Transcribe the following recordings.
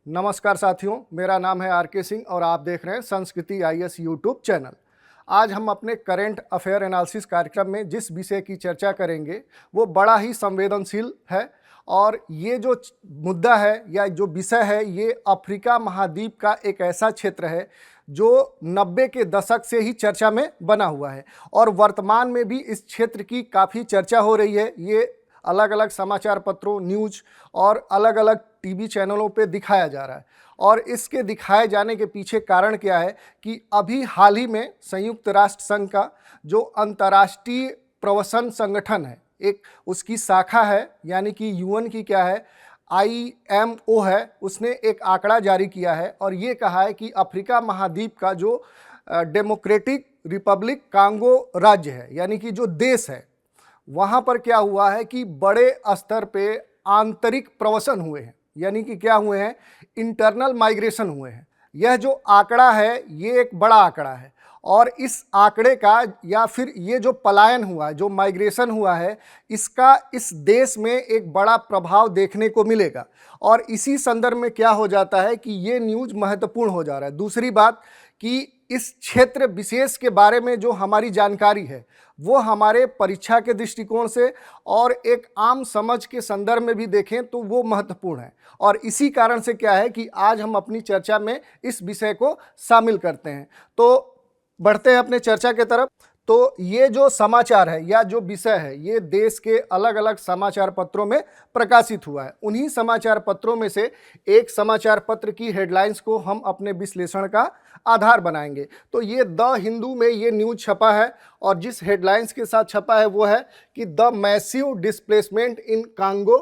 नमस्कार साथियों, मेरा नाम है आर के सिंह और आप देख रहे हैं संस्कृति आईएएस यूट्यूब चैनल। आज हम अपने करंट अफेयर एनालिसिस कार्यक्रम में जिस विषय की चर्चा करेंगे वो बड़ा ही संवेदनशील है और ये जो मुद्दा है या जो विषय है ये अफ्रीका महाद्वीप का एक ऐसा क्षेत्र है जो 90 के दशक से ही चर्चा में बना हुआ है और वर्तमान में भी इस क्षेत्र की काफ़ी चर्चा हो रही है। ये अलग अलग समाचार पत्रों, न्यूज और अलग अलग टीवी चैनलों पे दिखाया जा रहा है। और इसके दिखाए जाने के पीछे कारण क्या है कि अभी हाल ही में संयुक्त राष्ट्र संघ का जो अंतर्राष्ट्रीय प्रवसन संगठन है, एक उसकी शाखा है यानी कि यूएन की क्या है, IMO है, उसने एक आंकड़ा जारी किया है और ये कहा है कि अफ्रीका महाद्वीप का जो डेमोक्रेटिक रिपब्लिक कांगो राज्य है यानी कि जो देश है, वहाँ पर क्या हुआ है कि बड़े स्तर पे आंतरिक प्रवसन हुए हैं, यानी कि क्या हुए हैं, इंटरनल माइग्रेशन हुए हैं। यह जो आंकड़ा है ये एक बड़ा आंकड़ा है और इस आंकड़े का या फिर ये जो पलायन हुआ, जो माइग्रेशन हुआ है, इसका इस देश में एक बड़ा प्रभाव देखने को मिलेगा। और इसी संदर्भ में क्या हो जाता है कि ये न्यूज़ महत्वपूर्ण हो जा रहा है। दूसरी बात कि इस क्षेत्र विशेष के बारे में जो हमारी जानकारी है वो हमारे परीक्षा के दृष्टिकोण से और एक आम समझ के संदर्भ में भी देखें तो वो महत्वपूर्ण है। और इसी कारण से क्या है कि आज हम अपनी चर्चा में इस विषय को शामिल करते हैं। तो बढ़ते हैं अपने चर्चा के तरफ। तो ये जो समाचार है या जो विषय है ये देश के अलग अलग समाचार पत्रों में प्रकाशित हुआ है। उन्हीं समाचार पत्रों में से एक समाचार पत्र की हेडलाइंस को हम अपने विश्लेषण का आधार बनाएंगे। तो ये द हिंदू में ये न्यूज़ छपा है और जिस हेडलाइंस के साथ छपा है वो है कि the massive displacement in Congo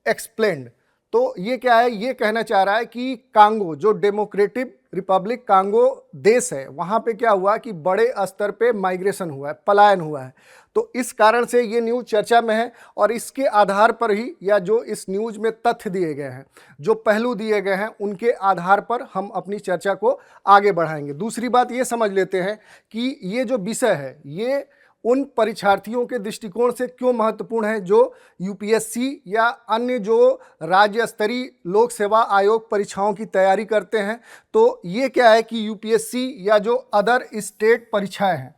explained. तो ये क्या है, ये कहना चाह रहा है कि कांगो जो डेमोक्रेटिक रिपब्लिक कांगो देश है वहाँ पे क्या हुआ कि बड़े स्तर पे माइग्रेशन हुआ है, पलायन हुआ है। तो इस कारण से ये न्यूज़ चर्चा में है और इसके आधार पर ही या जो इस न्यूज़ में तथ्य दिए गए हैं, जो पहलू दिए गए हैं, उनके आधार पर हम अपनी चर्चा को आगे बढ़ाएंगे। दूसरी बात ये समझ लेते हैं कि ये जो विषय है ये उन परीक्षार्थियों के दृष्टिकोण से क्यों महत्वपूर्ण है जो यूपीएससी या अन्य जो राज्य स्तरीय लोक सेवा आयोग परीक्षाओं की तैयारी करते हैं। तो ये क्या है कि यूपीएससी या जो अदर स्टेट परीक्षाएं हैं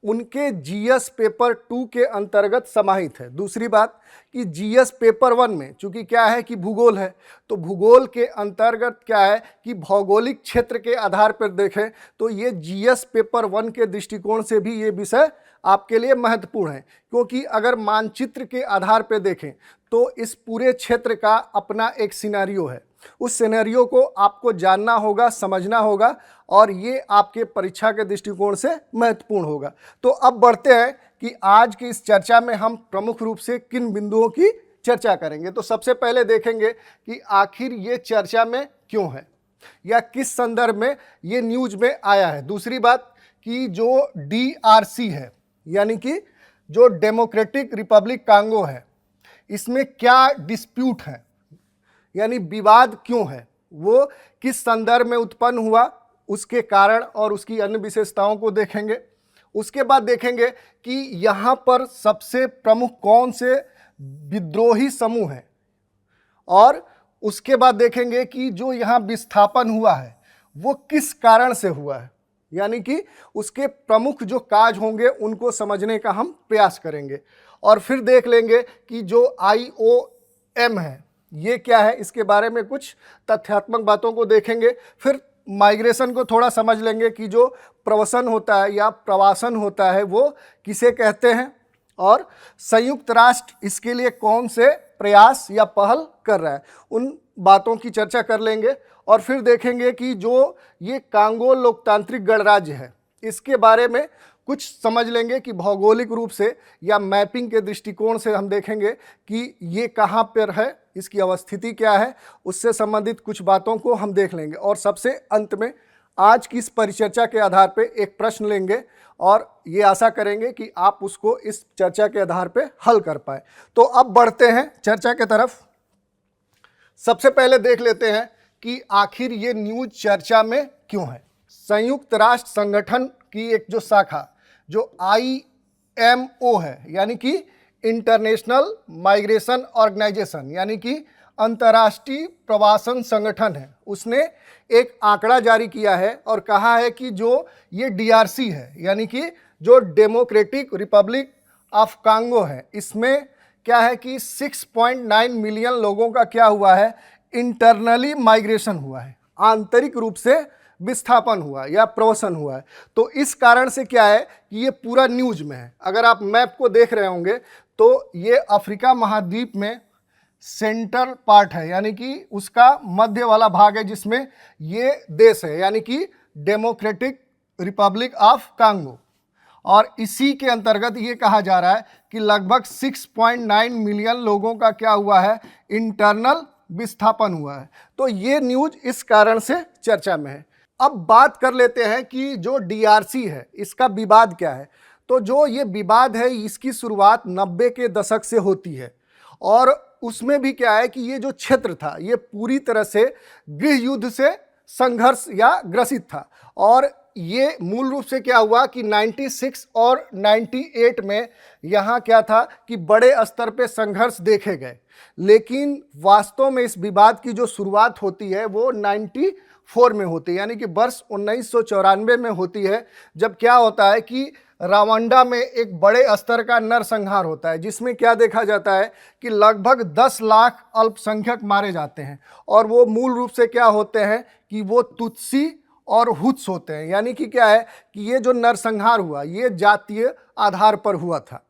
उनके जीएस पेपर 2 के अंतर्गत समाहित है। दूसरी बात कि जीएस पेपर 1 में चूंकि क्या है कि भूगोल है, तो भूगोल के अंतर्गत क्या है कि भौगोलिक क्षेत्र के आधार पर देखें तो ये जीएस पेपर 1 के दृष्टिकोण से भी ये विषय आपके लिए महत्वपूर्ण है। क्योंकि अगर मानचित्र के आधार पर देखें तो इस पूरे क्षेत्र का अपना एक सिनेरियो है, उस सिनेरियो को आपको जानना होगा, समझना होगा और ये आपके परीक्षा के दृष्टिकोण से महत्वपूर्ण होगा। तो अब बढ़ते हैं कि आज की इस चर्चा में हम प्रमुख रूप से किन बिंदुओं की चर्चा करेंगे। तो सबसे पहले देखेंगे कि आखिर ये चर्चा में क्यों है या किस संदर्भ में ये न्यूज़ में आया है। दूसरी बात कि जो DRC है यानी कि जो डेमोक्रेटिक रिपब्लिक कांगो है, इसमें क्या डिस्प्यूट है यानी विवाद क्यों है, वो किस संदर्भ में उत्पन्न हुआ, उसके कारण और उसकी अन्य विशेषताओं को देखेंगे। उसके बाद देखेंगे कि यहाँ पर सबसे प्रमुख कौन से विद्रोही समूह हैं और उसके बाद देखेंगे कि जो यहाँ विस्थापन हुआ है वो किस कारण से हुआ है, यानी कि उसके प्रमुख जो काज होंगे उनको समझने का हम प्रयास करेंगे। और फिर देख लेंगे कि जो IOM है ये क्या है, इसके बारे में कुछ तथ्यात्मक बातों को देखेंगे। फिर माइग्रेशन को थोड़ा समझ लेंगे कि जो प्रवसन होता है या प्रवासन होता है वो किसे कहते हैं और संयुक्त राष्ट्र इसके लिए कौन से प्रयास या पहल कर रहा है, उन बातों की चर्चा कर लेंगे। और फिर देखेंगे कि जो ये कांगो लोकतांत्रिक गणराज्य है इसके बारे में कुछ समझ लेंगे कि भौगोलिक रूप से या मैपिंग के दृष्टिकोण से हम देखेंगे कि ये कहाँ पर है, इसकी अवस्थिति क्या है, उससे संबंधित कुछ बातों को हम देख लेंगे। और सबसे अंत में आज की इस परिचर्चा के आधार पे एक प्रश्न लेंगे और ये आशा करेंगे कि आप उसको इस चर्चा के आधार पे हल कर पाए। तो अब बढ़ते हैं चर्चा के तरफ। सबसे पहले देख लेते हैं कि आखिर ये न्यूज़ चर्चा में क्यों है। संयुक्त राष्ट्र संगठन की एक जो शाखा जो IMO है यानी कि इंटरनेशनल माइग्रेशन ऑर्गेनाइजेशन यानी कि अंतर्राष्ट्रीय प्रवासन संगठन है, उसने एक आंकड़ा जारी किया है और कहा है कि जो ये डीआरसी है, यानी कि जो डेमोक्रेटिक रिपब्लिक ऑफ कांगो है, इसमें क्या है कि 6.9 मिलियन लोगों का क्या हुआ है, इंटरनली माइग्रेशन हुआ है, आंतरिक रूप से विस्थापन हुआ या प्रवसन हुआ है। तो इस कारण से क्या है कि ये पूरा न्यूज में है। अगर आप मैप को देख रहे होंगे तो ये अफ्रीका महाद्वीप में सेंट्रल पार्ट है, यानी कि उसका मध्य वाला भाग है जिसमें ये देश है, यानी कि डेमोक्रेटिक रिपब्लिक ऑफ कांगो। और इसी के अंतर्गत ये कहा जा रहा है कि लगभग 6.9 मिलियन लोगों का क्या हुआ है, इंटरनल विस्थापन हुआ है। तो ये न्यूज इस कारण से चर्चा में है। अब बात कर लेते हैं कि जो डीआरसी है इसका विवाद क्या है। तो जो ये विवाद है इसकी शुरुआत 90 के दशक से होती है और उसमें भी क्या है कि ये जो क्षेत्र था ये पूरी तरह से गृह युद्ध से संघर्ष या ग्रसित था। और ये मूल रूप से क्या हुआ कि 96 और 98 में यहाँ क्या था कि बड़े स्तर पे संघर्ष देखे गए, लेकिन वास्तव में इस विवाद की जो शुरुआत होती है वो 94 में होती है, यानी कि वर्ष 1994 में होती है, जब क्या होता है कि रवांडा में एक बड़े स्तर का नरसंहार होता है, जिसमें क्या देखा जाता है कि लगभग 10 लाख अल्पसंख्यक मारे जाते हैं। और वो मूल रूप से क्या होते हैं कि वो तुत्सी और हुत्स होते हैं, यानी कि क्या है कि ये जो नरसंहार हुआ ये जातीय आधार पर हुआ था।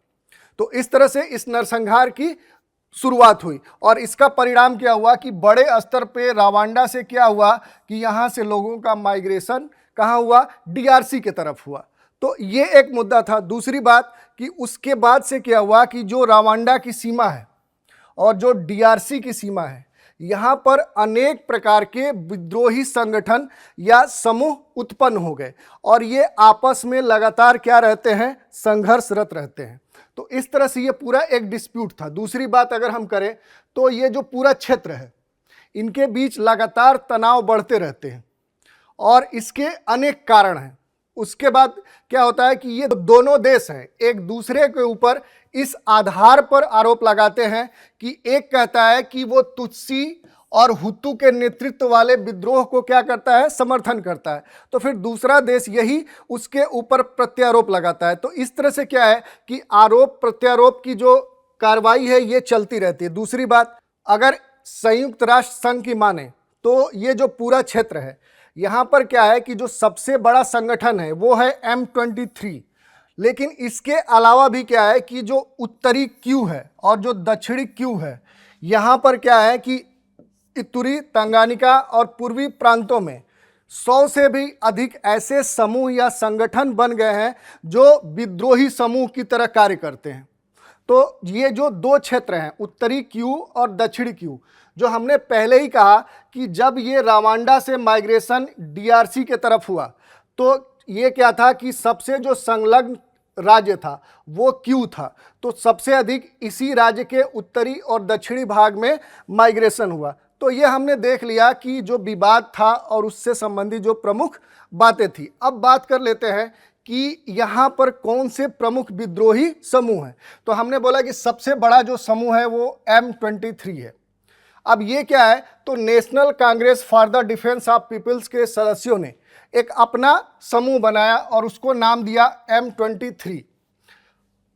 तो इस तरह से इस नरसंहार की शुरुआत हुई और इसका परिणाम क्या हुआ कि बड़े स्तर पे रवांडा से क्या हुआ कि यहाँ से लोगों का माइग्रेशन कहाँ हुआ, डीआरसी के तरफ हुआ। तो ये एक मुद्दा था। दूसरी बात कि उसके बाद से क्या हुआ कि जो रवांडा की सीमा है और जो डीआरसी की सीमा है, यहाँ पर अनेक प्रकार के विद्रोही संगठन या समूह उत्पन्न हो गए और ये आपस में लगातार क्या रहते हैं, संघर्षरत रहते हैं। तो इस तरह से ये पूरा एक डिस्प्यूट था। दूसरी बात अगर हम करें तो ये जो पूरा क्षेत्र है इनके बीच लगातार तनाव बढ़ते रहते हैं और इसके अनेक कारण हैं। उसके बाद क्या होता है कि ये दोनों देश हैं एक दूसरे के ऊपर इस आधार पर आरोप लगाते हैं कि एक कहता है कि वो तुत्सी और हुतू के नेतृत्व वाले विद्रोह को क्या करता है, समर्थन करता है, तो फिर दूसरा देश यही उसके ऊपर प्रत्यारोप लगाता है। तो इस तरह से क्या है कि आरोप प्रत्यारोप की जो कार्रवाई है ये चलती रहती है। दूसरी बात, अगर संयुक्त राष्ट्र संघ की माने तो ये जो पूरा क्षेत्र है यहाँ पर क्या है कि जो सबसे बड़ा संगठन है वो है M23, लेकिन इसके अलावा भी क्या है कि जो उत्तरी क्यू है और जो दक्षिणी क्यू है, यहाँ पर क्या है कि इतुरी, तंगानिका और पूर्वी प्रांतों में 100 से भी अधिक ऐसे समूह या संगठन बन गए हैं जो विद्रोही समूह की तरह कार्य करते हैं। तो ये जो दो क्षेत्र हैं उत्तरी क्यू और दक्षिणी क्यू, जो हमने पहले ही कहा कि जब ये रवांडा से माइग्रेशन डीआरसी के तरफ हुआ तो ये क्या था कि सबसे जो संलग्न राज्य था वो क्यू था, तो सबसे अधिक इसी राज्य के उत्तरी और दक्षिणी भाग में माइग्रेशन हुआ। तो ये हमने देख लिया कि जो विवाद था और उससे संबंधित जो प्रमुख बातें थी। अब बात कर लेते हैं कि यहाँ पर कौन से प्रमुख विद्रोही समूह हैं। तो हमने बोला कि सबसे बड़ा जो समूह है वो M23 है। अब ये क्या है, तो National Congress for the Defence of Peoples के सदस्यों ने एक अपना समूह बनाया और उसको नाम दिया M23।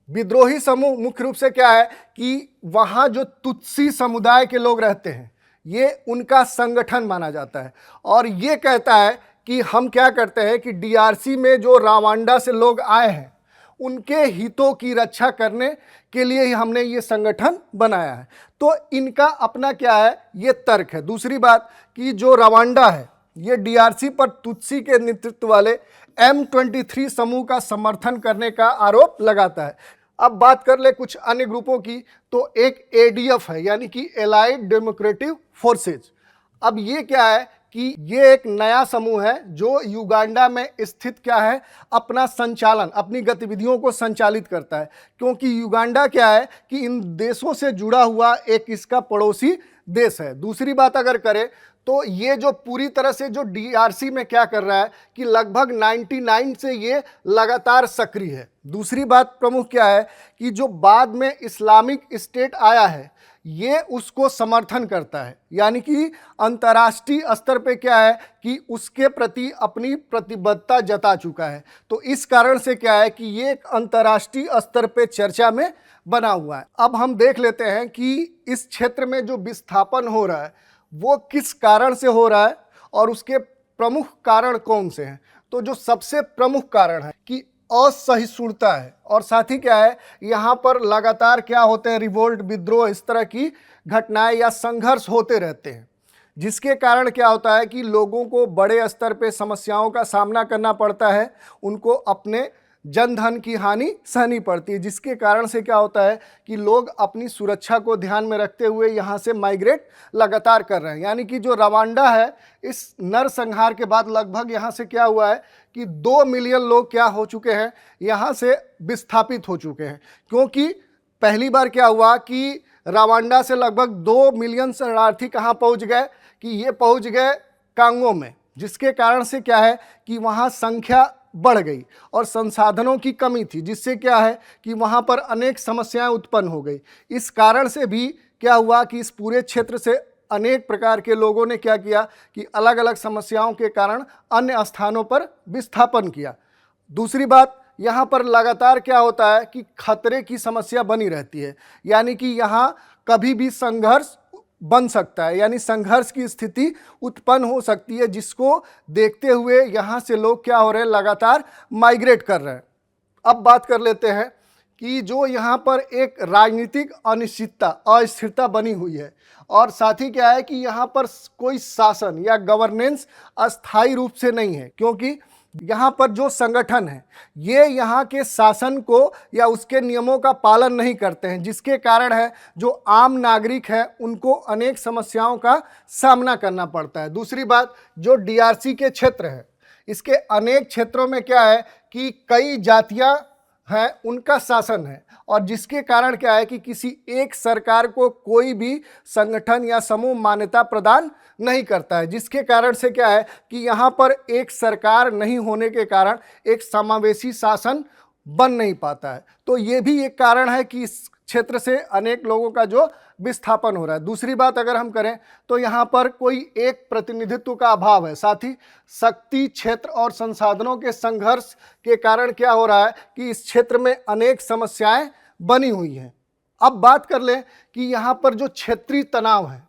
विद्रोही समूह मुख्य रूप से क्या है कि वहाँ जो तुत्सी समुदाय के लोग रहते हैं ये उनका संगठन माना जाता है और ये कहता है कि हम क्या करते हैं कि डीआरसी में जो रवांडा से लोग आए हैं उनके हितों की रक्षा करने के लिए ही हमने ये संगठन बनाया है। तो इनका अपना क्या है, ये तर्क है। दूसरी बात कि जो रवांडा है ये डीआरसी पर तुत्सी के नेतृत्व वाले M23 समूह का समर्थन करने का आरोप लगाता है। अब बात कर ले कुछ अन्य ग्रुपों की, तो एक ADF है यानी कि एलाइड डेमोक्रेटिक फोर्सेज। अब ये क्या है कि ये एक नया समूह है जो युगांडा में स्थित क्या है, अपना संचालन, अपनी गतिविधियों को संचालित करता है, क्योंकि युगांडा क्या है कि इन देशों से जुड़ा हुआ एक इसका पड़ोसी देश है। दूसरी बात अगर करें तो ये जो पूरी तरह से जो डीआरसी में क्या कर रहा है कि लगभग 99 से ये लगातार सक्रिय है। दूसरी बात प्रमुख क्या है कि जो बाद में इस्लामिक स्टेट आया है ये उसको समर्थन करता है, यानी कि अंतर्राष्ट्रीय स्तर पे क्या है कि उसके प्रति अपनी प्रतिबद्धता जता चुका है। तो इस कारण से क्या है कि ये एक अंतर्राष्ट्रीय स्तर पे चर्चा में बना हुआ है। अब हम देख लेते हैं कि इस क्षेत्र में जो विस्थापन हो रहा है वो किस कारण से हो रहा है और उसके प्रमुख कारण कौन से हैं। तो जो सबसे प्रमुख कारण है कि असहिष्णुता है, और साथ ही क्या है, यहाँ पर लगातार क्या होते हैं, रिवोल्ट, विद्रोह, इस तरह की घटनाएं या संघर्ष होते रहते हैं, जिसके कारण क्या होता है कि लोगों को बड़े स्तर पे समस्याओं का सामना करना पड़ता है, उनको अपने जन धन की हानि सहनी पड़ती है, जिसके कारण से क्या होता है कि लोग अपनी सुरक्षा को ध्यान में रखते हुए यहाँ से माइग्रेट लगातार कर रहे हैं। यानी कि जो रवांडा है, इस नरसंहार के बाद लगभग यहाँ से क्या हुआ है कि 2 मिलियन लोग क्या हो चुके हैं, यहाँ से विस्थापित हो चुके हैं। क्योंकि पहली बार क्या हुआ कि रवांडा से लगभग 2 मिलियन शरणार्थी कहाँ पहुँच गए कि ये पहुँच गए कांगो में, जिसके कारण से क्या है कि वहाँ संख्या बढ़ गई और संसाधनों की कमी थी, जिससे क्या है कि वहाँ पर अनेक समस्याएं उत्पन्न हो गई। इस कारण से भी क्या हुआ कि इस पूरे क्षेत्र से अनेक प्रकार के लोगों ने क्या किया कि अलग अलग समस्याओं के कारण अन्य स्थानों पर विस्थापन किया। दूसरी बात, यहाँ पर लगातार क्या होता है कि खतरे की समस्या बनी रहती है, यानी कि यहाँ कभी भी संघर्ष बन सकता है, यानी संघर्ष की स्थिति उत्पन्न हो सकती है, जिसको देखते हुए यहाँ से लोग क्या हो रहे हैं, लगातार माइग्रेट कर रहे हैं। अब बात कर लेते हैं कि जो यहाँ पर एक राजनीतिक अनिश्चितता, अस्थिरता बनी हुई है, और साथ ही क्या है कि यहाँ पर कोई शासन या गवर्नेंस अस्थायी रूप से नहीं है, क्योंकि यहाँ पर जो संगठन है ये यहाँ के शासन को या उसके नियमों का पालन नहीं करते हैं, जिसके कारण है जो आम नागरिक है उनको अनेक समस्याओं का सामना करना पड़ता है। दूसरी बात, जो डीआरसी के क्षेत्र है, इसके अनेक क्षेत्रों में क्या है कि कई जातियाँ हैं, उनका शासन है, और जिसके कारण क्या है कि किसी एक सरकार को कोई भी संगठन या समूह मान्यता प्रदान नहीं करता है, जिसके कारण से क्या है कि यहाँ पर एक सरकार नहीं होने के कारण एक समावेशी शासन बन नहीं पाता है। तो ये भी एक कारण है कि इस क्षेत्र से अनेक लोगों का जो विस्थापन हो रहा है। दूसरी बात अगर हम करें तो यहाँ पर कोई एक प्रतिनिधित्व का अभाव है, साथ ही शक्ति, क्षेत्र और संसाधनों के संघर्ष के कारण क्या हो रहा है कि इस क्षेत्र में अनेक समस्याएं बनी हुई हैं। अब बात कर लें कि यहाँ पर जो क्षेत्रीय तनाव है,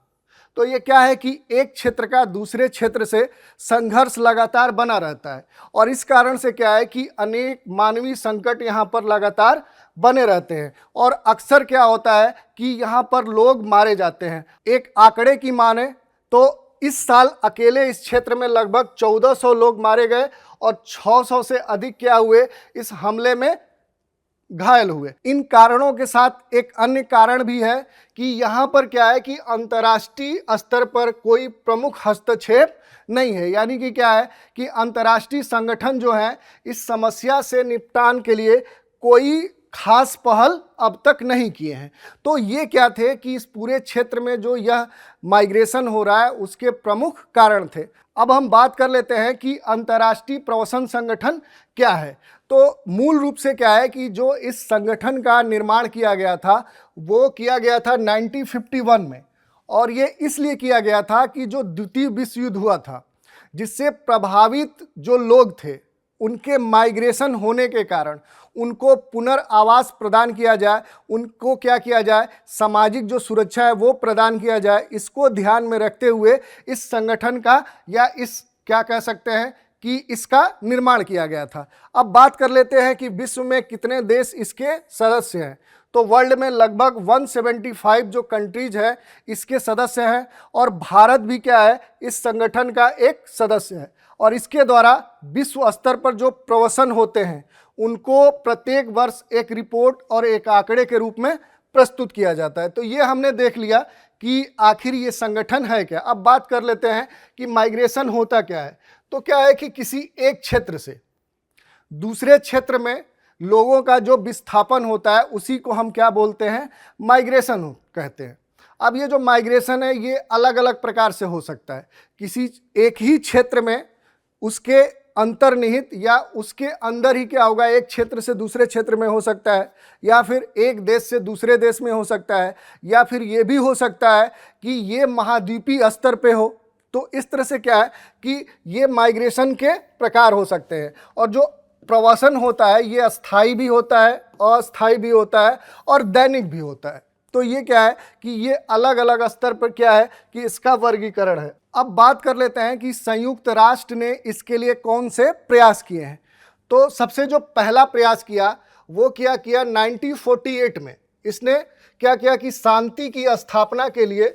तो ये क्या है कि एक क्षेत्र का दूसरे क्षेत्र से संघर्ष लगातार बना रहता है, और इस कारण से क्या है कि अनेक मानवीय संकट यहाँ पर लगातार बने रहते हैं, और अक्सर क्या होता है कि यहाँ पर लोग मारे जाते हैं। एक आंकड़े की माने तो इस साल अकेले इस क्षेत्र में लगभग 1400 लोग मारे गए और 600 से अधिक क्या हुए, इस हमले में घायल हुए। इन कारणों के साथ एक अन्य कारण भी है कि यहाँ पर क्या है कि अंतर्राष्ट्रीय स्तर पर कोई प्रमुख हस्तक्षेप नहीं है, यानी कि क्या है कि अंतर्राष्ट्रीय संगठन जो है इस समस्या से निपटान के लिए कोई खास पहल अब तक नहीं किए हैं। तो ये क्या थे कि इस पूरे क्षेत्र में जो यह माइग्रेशन हो रहा है उसके प्रमुख कारण थे। अब हम बात कर लेते हैं कि अंतर्राष्ट्रीय प्रवासन संगठन क्या है। तो मूल रूप से क्या है कि जो इस संगठन का निर्माण किया गया था वो किया गया था 1951 में, और ये इसलिए किया गया था कि जो द्वितीय विश्व युद्ध हुआ था, जिससे प्रभावित जो लोग थे उनके माइग्रेशन होने के कारण उनको पुनर्वास प्रदान किया जाए, उनको क्या किया जाए, सामाजिक जो सुरक्षा है वो प्रदान किया जाए। इसको ध्यान में रखते हुए इस संगठन का या इस क्या कह सकते हैं कि इसका निर्माण किया गया था। अब बात कर लेते हैं कि विश्व में कितने देश इसके सदस्य हैं। तो वर्ल्ड में लगभग 175 जो कंट्रीज है इसके सदस्य हैं, और भारत भी क्या है इस संगठन का एक सदस्य है, और इसके द्वारा विश्व स्तर पर जो प्रवसन होते हैं उनको प्रत्येक वर्ष एक रिपोर्ट और एक आंकड़े के रूप में प्रस्तुत किया जाता है। तो ये हमने देख लिया कि आखिर ये संगठन है क्या। अब बात कर लेते हैं कि माइग्रेशन होता क्या है। तो क्या है कि किसी एक क्षेत्र से दूसरे क्षेत्र में लोगों का जो विस्थापन होता है उसी को हम क्या बोलते हैं, माइग्रेशन कहते हैं। अब ये जो माइग्रेशन है ये अलग अलग प्रकार से हो सकता है। किसी एक ही क्षेत्र में उसके अंतर्निहित या उसके अंदर ही क्या होगा, एक क्षेत्र से दूसरे क्षेत्र में हो सकता है, या फिर एक देश से दूसरे देश में हो सकता है, या फिर ये भी हो सकता है कि ये महाद्वीपीय स्तर पे हो। तो इस तरह से क्या है कि ये माइग्रेशन के प्रकार हो सकते हैं। और जो प्रवासन होता है ये अस्थाई भी होता है, अस्थाई भी होता है और दैनिक भी होता है। तो ये क्या है कि ये अलग अलग स्तर पर क्या है कि इसका वर्गीकरण है। अब बात कर लेते हैं कि संयुक्त राष्ट्र ने इसके लिए कौन से प्रयास किए हैं। तो सबसे जो पहला प्रयास किया वो क्या किया 1948 में इसने क्या किया कि शांति की स्थापना के लिए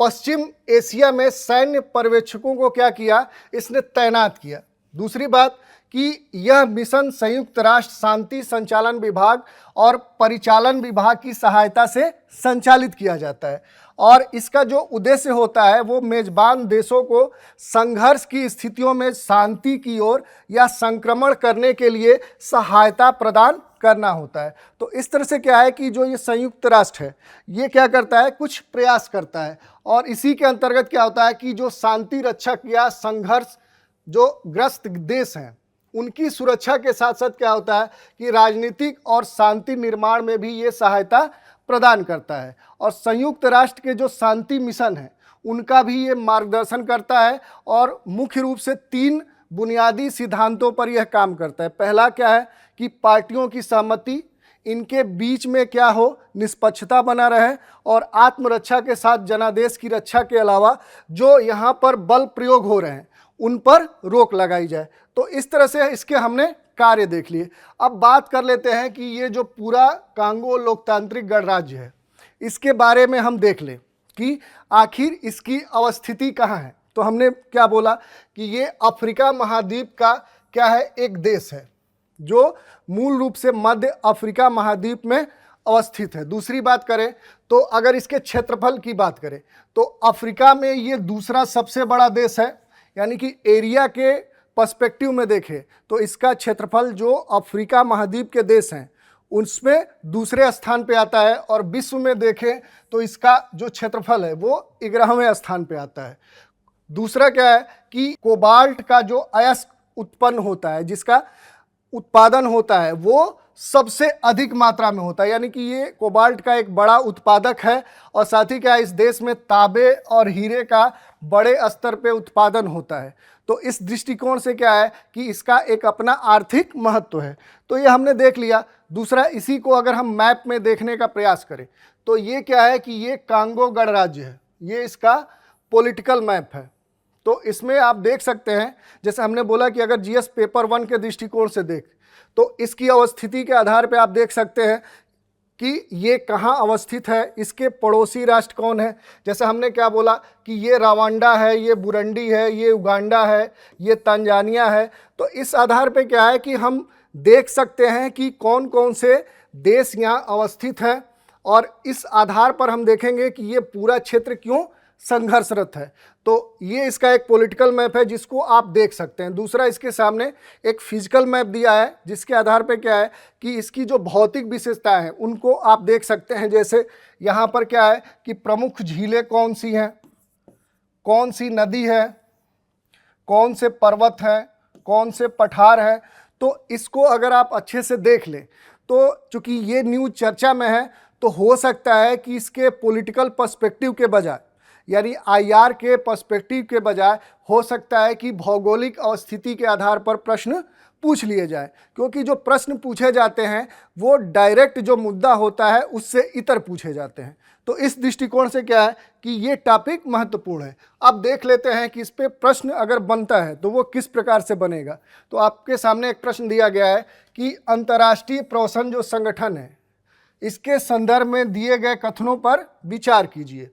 पश्चिम एशिया में सैन्य पर्यवेक्षकों को क्या किया, इसने तैनात किया। दूसरी बात कि यह मिशन संयुक्त राष्ट्र शांति संचालन विभाग और परिचालन विभाग की सहायता से संचालित किया जाता है। और इसका जो उद्देश्य होता है वो मेजबान देशों को संघर्ष की स्थितियों में शांति की ओर या संक्रमण करने के लिए सहायता प्रदान करना होता है। तो इस तरह से क्या है कि जो ये संयुक्त राष्ट्र है ये क्या करता है, कुछ प्रयास करता है। और इसी के अंतर्गत क्या होता है कि जो शांति रक्षक या संघर्ष जो ग्रस्त देश हैं उनकी सुरक्षा के साथ साथ क्या होता है कि राजनीतिक और शांति निर्माण में भी ये सहायता प्रदान करता है। और संयुक्त राष्ट्र के जो शांति मिशन है उनका भी ये मार्गदर्शन करता है। और मुख्य रूप से 3 बुनियादी सिद्धांतों पर यह काम करता है। पहला क्या है कि पार्टियों की सहमति, इनके बीच में क्या हो, निष्पक्षता बना रहे, और आत्मरक्षा के साथ जनादेश की रक्षा के अलावा जो यहाँ पर बल प्रयोग हो रहे हैं उन पर रोक लगाई जाए। तो इस तरह से इसके हमने कार्य देख लिए। अब बात कर लेते हैं कि ये जो पूरा कांगो लोकतांत्रिक गणराज्य है इसके बारे में हम देख लें कि आखिर इसकी अवस्थिति कहाँ है। तो हमने क्या बोला कि ये अफ्रीका महाद्वीप का क्या है, एक देश है जो मूल रूप से मध्य अफ्रीका महाद्वीप में अवस्थित है। दूसरी बात करें तो अगर इसके क्षेत्रफल की बात करें तो अफ्रीका में ये दूसरा सबसे बड़ा देश है, यानी कि एरिया के पर्सपेक्टिव में देखें तो इसका क्षेत्रफल जो अफ्रीका महाद्वीप के देश हैं उसमें दूसरे स्थान पे आता है। और विश्व में देखें तो इसका जो क्षेत्रफल है वो 11वें स्थान पे आता है। दूसरा क्या है कि कोबाल्ट का जो अयस्क उत्पन्न होता है, जिसका उत्पादन होता है वो सबसे अधिक मात्रा में होता है, यानी कि ये कोबाल्ट का एक बड़ा उत्पादक है। और साथ ही क्या इस देश में तांबे और हीरे का बड़े स्तर पे उत्पादन होता है। तो इस दृष्टिकोण से क्या है कि इसका एक अपना आर्थिक महत्व है। तो ये हमने देख लिया। दूसरा, इसी को अगर हम मैप में देखने का प्रयास करें तो ये क्या है कि ये कांगो गणराज्य है, ये इसका पॉलिटिकल मैप है। तो इसमें आप देख सकते हैं, जैसे हमने बोला कि अगर जीएस पेपर 1 के दृष्टिकोण से देख तो इसकी अवस्थिति के आधार पे आप देख सकते हैं कि ये कहाँ अवस्थित है, इसके पड़ोसी राष्ट्र कौन है। जैसे हमने क्या बोला कि ये रवांडा है, ये बुरुंडी है, ये उगांडा है, ये तंजानिया है। तो इस आधार पे क्या है कि हम देख सकते हैं कि कौन कौन से देश यहाँ अवस्थित हैं। और इस आधार पर हम देखेंगे कि ये पूरा क्षेत्र क्यों संघर्षरत है। तो ये इसका एक पॉलिटिकल मैप है जिसको आप देख सकते हैं। दूसरा, इसके सामने एक फिजिकल मैप दिया है जिसके आधार पे क्या है कि इसकी जो भौतिक विशेषताएं हैं उनको आप देख सकते हैं। जैसे यहाँ पर क्या है कि प्रमुख झीलें कौन सी हैं, कौन सी नदी है, कौन से पर्वत हैं, कौन से पठार हैं। तो इसको अगर आप अच्छे से देख लें तो चूँकि ये न्यूज़ चर्चा में है तो हो सकता है कि इसके पॉलिटिकल पर्सपेक्टिव के बजाय, यानी आईआर के पर्सपेक्टिव के बजाय, हो सकता है कि भौगोलिक अवस्थिति के आधार पर प्रश्न पूछ लिए जाए। क्योंकि जो प्रश्न पूछे जाते हैं वो डायरेक्ट जो मुद्दा होता है उससे इतर पूछे जाते हैं। तो इस दृष्टिकोण से क्या है कि ये टॉपिक महत्वपूर्ण है। अब देख लेते हैं कि इस पे प्रश्न अगर बनता है तो वो किस प्रकार से बनेगा। तो आपके सामने एक प्रश्न दिया गया है कि अंतर्राष्ट्रीय प्रवासन जो संगठन है इसके संदर्भ में दिए गए कथनों पर विचार कीजिए।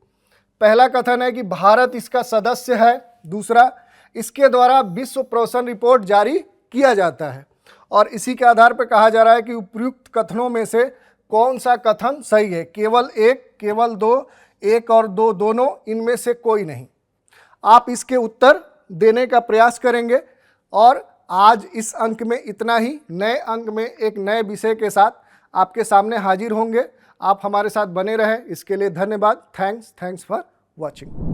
पहला कथन है कि भारत इसका सदस्य है। दूसरा, इसके द्वारा विश्व प्रवासन रिपोर्ट जारी किया जाता है। और इसी के आधार पर कहा जा रहा है कि उपयुक्त कथनों में से कौन सा कथन सही है, केवल 1, केवल 2, 1 और 2 दोनों, इनमें से कोई नहीं। आप इसके उत्तर देने का प्रयास करेंगे। और आज इस अंक में इतना ही। नए अंक में एक नए विषय के साथ आपके सामने हाजिर होंगे। आप हमारे साथ बने रहें, इसके लिए धन्यवाद। Thanks for watching.